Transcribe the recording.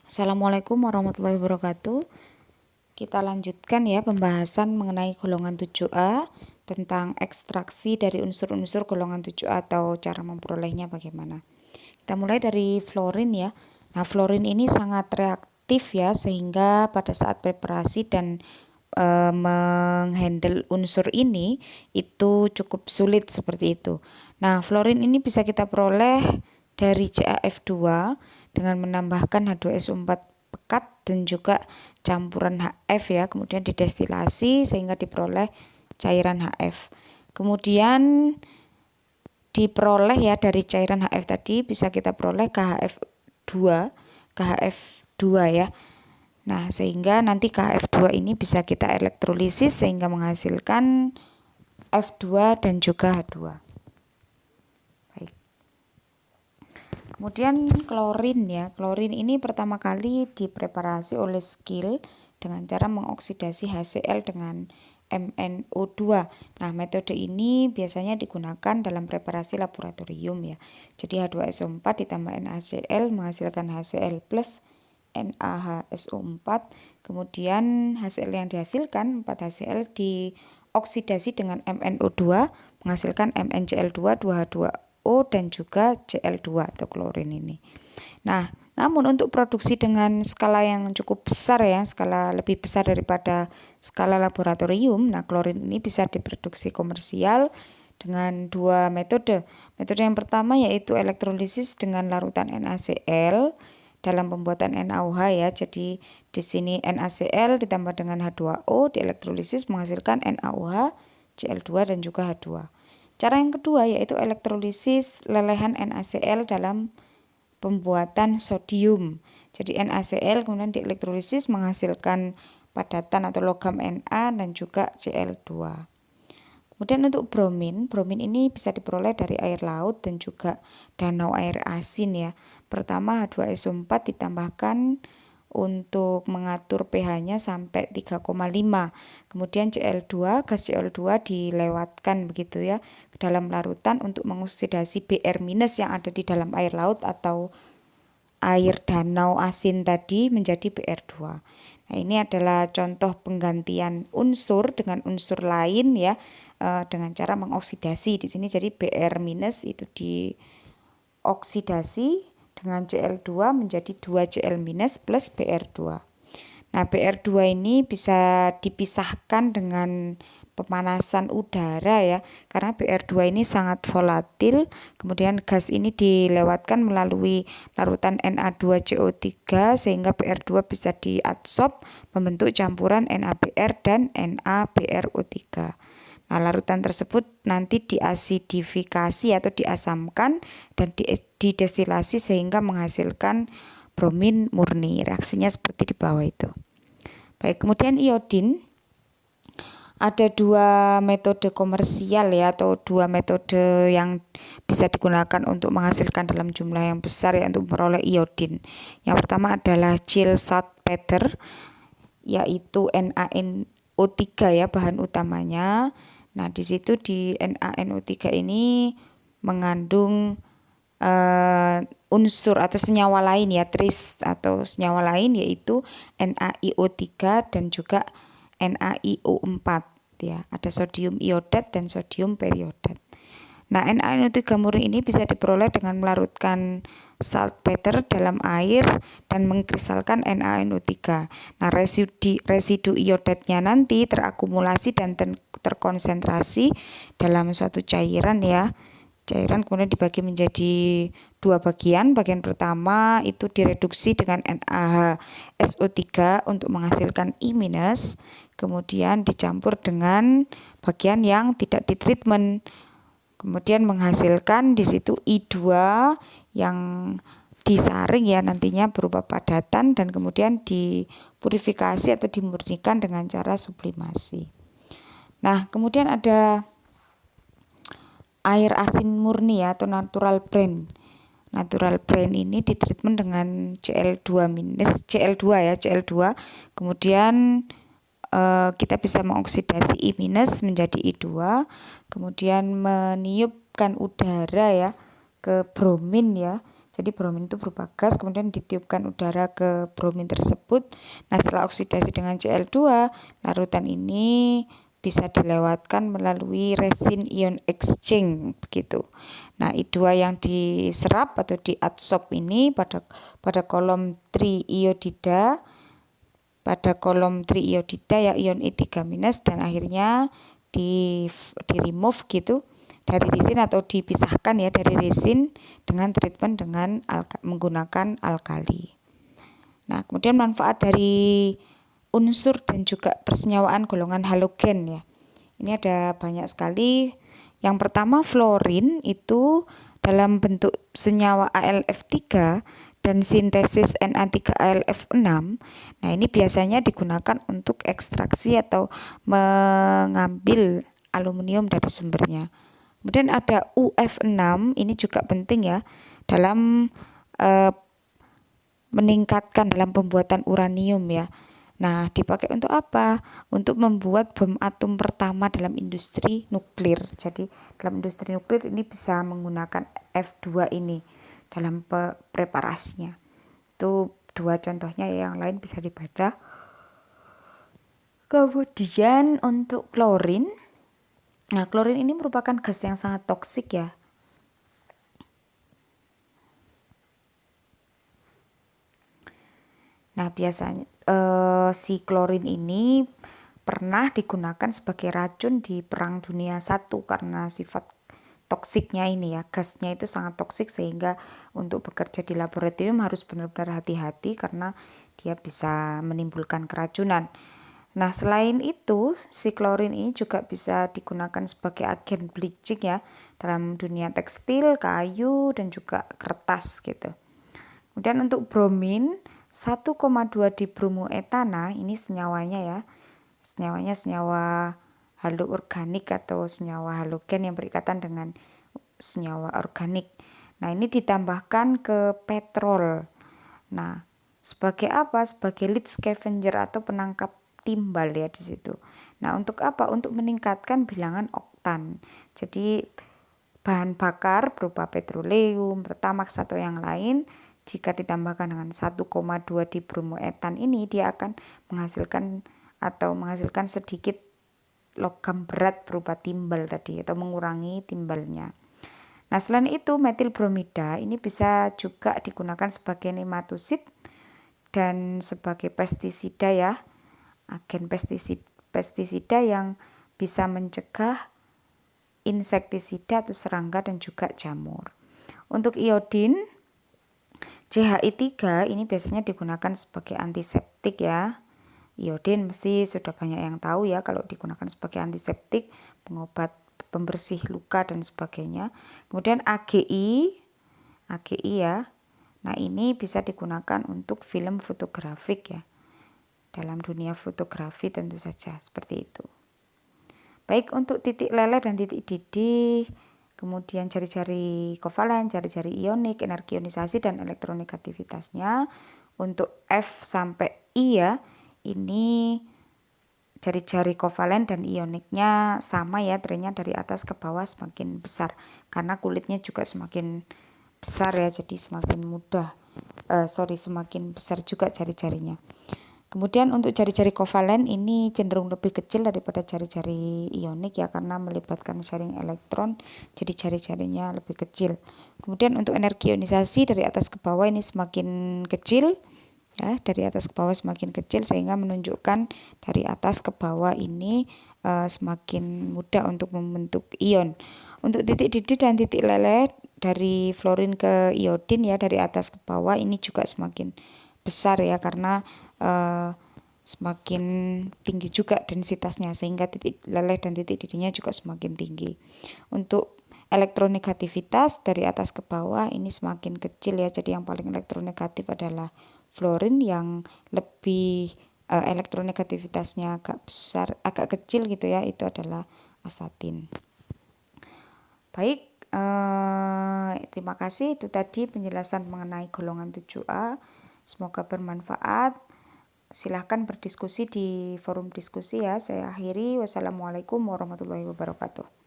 Assalamualaikum warahmatullahi wabarakatuh. Kita lanjutkan ya pembahasan mengenai golongan 7A tentang ekstraksi dari unsur-unsur golongan 7A atau cara memperolehnya bagaimana. Kita mulai dari fluorin ya. Nah, fluorin ini sangat reaktif ya, sehingga pada saat preparasi dan menghandle unsur ini itu cukup sulit seperti itu. Nah, fluorin ini bisa kita peroleh dari CaF2 dengan menambahkan H2SO4 pekat dan juga campuran HF ya, kemudian didestilasi sehingga diperoleh cairan HF. Kemudian diperoleh ya dari cairan HF tadi bisa kita peroleh KHF2 ya. Nah, sehingga nanti KF2 ini bisa kita elektrolisis sehingga menghasilkan F2 dan juga H2. Baik. Kemudian klorin ya. Klorin ini pertama kali dipreparasi oleh Skill dengan cara mengoksidasi HCl dengan MnO2. Nah, metode ini biasanya digunakan dalam preparasi laboratorium ya. Jadi H2SO4 ditambah NaCl menghasilkan HCl plus NaHSO4, kemudian HCl yang dihasilkan 4HCl dioksidasi dengan MnO2 menghasilkan MnCl2, 2H2O dan juga Cl2 atau klorin ini. Nah, namun untuk produksi dengan skala yang cukup besar ya, skala lebih besar daripada skala laboratorium, nah klorin ini bisa diproduksi komersial dengan dua metode. Metode yang pertama yaitu elektrolisis dengan larutan NaCl dalam pembuatan NaOH ya. Jadi di sini NaCl ditambah dengan H2O dielektrolisis menghasilkan NaOH, Cl2 dan juga H2. Cara yang kedua yaitu elektrolisis lelehan NaCl dalam pembuatan sodium. Jadi NaCl kemudian dielektrolisis menghasilkan padatan atau logam Na dan juga Cl2. Kemudian untuk bromin ini bisa diperoleh dari air laut dan juga danau air asin ya. Pertama H2SO4 ditambahkan untuk mengatur pH-nya sampai 3,5. Kemudian Cl2, gas Cl2 dilewatkan begitu ya ke dalam larutan untuk mengoksidasi Br- yang ada di dalam air laut atau air danau asin tadi menjadi Br2. Nah, ini adalah contoh penggantian unsur dengan unsur lain ya, dengan cara mengoksidasi. Di sini jadi Br- itu dioksidasi dengan Cl2 menjadi 2Cl- plus Br2. Nah, Br2 ini bisa dipisahkan dengan pemanasan udara ya, karena Br2 ini sangat volatil. Kemudian gas ini dilewatkan melalui larutan Na2CO3 sehingga Br2 bisa diadsorb membentuk campuran NaBr dan NaBrO3. Nah, larutan tersebut nanti diasidifikasi atau diasamkan dan didestilasi sehingga menghasilkan bromin murni. Reaksinya seperti di bawah itu. Baik, kemudian iodin. Ada dua metode komersial ya, atau dua metode yang bisa digunakan untuk menghasilkan dalam jumlah yang besar ya untuk memperoleh iodin. Yang pertama adalah chill saltpeter, yaitu NaNO3 ya bahan utamanya. Nah, di situ di NaNO3 ini mengandung unsur atau senyawa lain ya, tris atau senyawa lain yaitu NaIO3 dan juga NaIO4 ya. Ada sodium iodat dan sodium periodat. Nah, NaNO3 murni ini bisa diperoleh dengan melarutkan saltpeter dalam air dan mengkristalkan NaNO3. Nah, residu iodatnya nanti terakumulasi dan terkonsentrasi dalam suatu cairan ya. Cairan kemudian dibagi menjadi dua bagian. Bagian pertama itu direduksi dengan NaHSO3 untuk menghasilkan I-, kemudian dicampur dengan bagian yang tidak ditreatment, kemudian menghasilkan di situ I2 yang disaring ya nantinya berupa padatan dan kemudian dipurifikasi atau dimurnikan dengan cara sublimasi. Nah, kemudian ada air asin murni ya, atau natural brine. Natural brine ini ditreatment dengan Cl2 ya, Cl2. Kemudian kita bisa mengoksidasi I- menjadi I2, kemudian meniupkan udara ya ke bromin ya. Jadi bromin itu berupa gas, kemudian ditiupkan udara ke bromin tersebut. Nah, setelah oksidasi dengan Cl2, larutan ini bisa dilewatkan melalui resin ion exchange begitu. Nah, I2 yang diserap atau diadsorb ini pada kolom triiodida, ya ion I3- dan akhirnya di remove gitu dari resin atau dipisahkan ya dari resin dengan treatment dengan menggunakan alkali. Nah, kemudian manfaat dari unsur dan juga persenyawaan golongan halogen ya. Ini ada banyak sekali. Yang pertama, fluorin itu dalam bentuk senyawa AlF3 dan sintesis Na3AlF6. Nah, ini biasanya digunakan untuk ekstraksi atau mengambil aluminium dari sumbernya. Kemudian ada UF6, ini juga penting ya dalam meningkatkan dalam pembuatan uranium ya. Nah, dipakai untuk apa? Untuk membuat bom atom pertama dalam industri nuklir. Jadi, dalam industri nuklir ini bisa menggunakan F2 ini dalam preparasinya. Itu dua contohnya ya, yang lain bisa dibaca. Kemudian untuk klorin. Nah, klorin ini merupakan gas yang sangat toksik ya. Nah, biasanya si klorin ini pernah digunakan sebagai racun di Perang Dunia I karena sifat toksiknya ini ya. Gasnya itu sangat toksik sehingga untuk bekerja di laboratorium harus benar-benar hati-hati karena dia bisa menimbulkan keracunan. Nah, selain itu, si klorin ini juga bisa digunakan sebagai agen bleaching ya dalam dunia tekstil, kayu, dan juga kertas gitu. Kemudian untuk bromin, 1,2 dibromoetana, ini senyawanya ya. Senyawanya senyawa haloorganik atau senyawa halogen yang berikatan dengan senyawa organik. Nah, ini ditambahkan ke petrol. Nah, sebagai apa? Sebagai lead scavenger atau penangkap timbal ya di situ. Nah, untuk apa? Untuk meningkatkan bilangan oktan. Jadi bahan bakar berupa petroleum, pertamax atau yang lain jika ditambahkan dengan 1,2 dibromoetan ini, dia akan menghasilkan sedikit logam berat berupa timbal tadi atau mengurangi timbalnya. Nah, selain itu metil bromida ini bisa juga digunakan sebagai nematosid dan sebagai pestisida ya. Agen pestisida yang bisa mencegah insektisida atau serangga dan juga jamur. Untuk iodin, CHI3 ini biasanya digunakan sebagai antiseptik ya. Iodin mesti sudah banyak yang tahu ya kalau digunakan sebagai antiseptik, pengobat pembersih luka dan sebagainya. Kemudian AGI ya. Nah, ini bisa digunakan untuk film fotografik ya. Dalam dunia fotografi tentu saja seperti itu. Baik untuk titik leleh dan titik didih, kemudian jari-jari kovalen, jari-jari ionik, energi ionisasi dan elektronegativitasnya. Untuk F sampai I ya, ini jari-jari kovalen dan ioniknya sama ya, trennya dari atas ke bawah semakin besar karena kulitnya juga semakin besar ya, jadi semakin semakin besar juga jari-jarinya. Kemudian untuk jari-jari kovalen ini cenderung lebih kecil daripada jari-jari ionik ya, karena melibatkan sharing elektron, jadi jari-jarinya lebih kecil. Kemudian untuk energi ionisasi dari atas ke bawah ini semakin kecil ya, dari atas ke bawah semakin kecil sehingga menunjukkan dari atas ke bawah ini semakin mudah untuk membentuk ion. Untuk titik didih dan titik leleh dari fluorin ke iodin ya, dari atas ke bawah ini juga semakin besar ya, karena semakin tinggi juga densitasnya sehingga titik leleh dan titik didihnya juga semakin tinggi. Untuk elektronegativitas dari atas ke bawah ini semakin kecil ya, jadi yang paling elektronegatif adalah fluorin, yang lebih elektronegativitasnya agak besar, agak kecil gitu ya, itu adalah astatin. Baik, terima kasih, itu tadi penjelasan mengenai golongan 7A. Semoga bermanfaat. Silahkan berdiskusi di forum diskusi ya. Saya akhiri. Wassalamualaikum warahmatullahi wabarakatuh.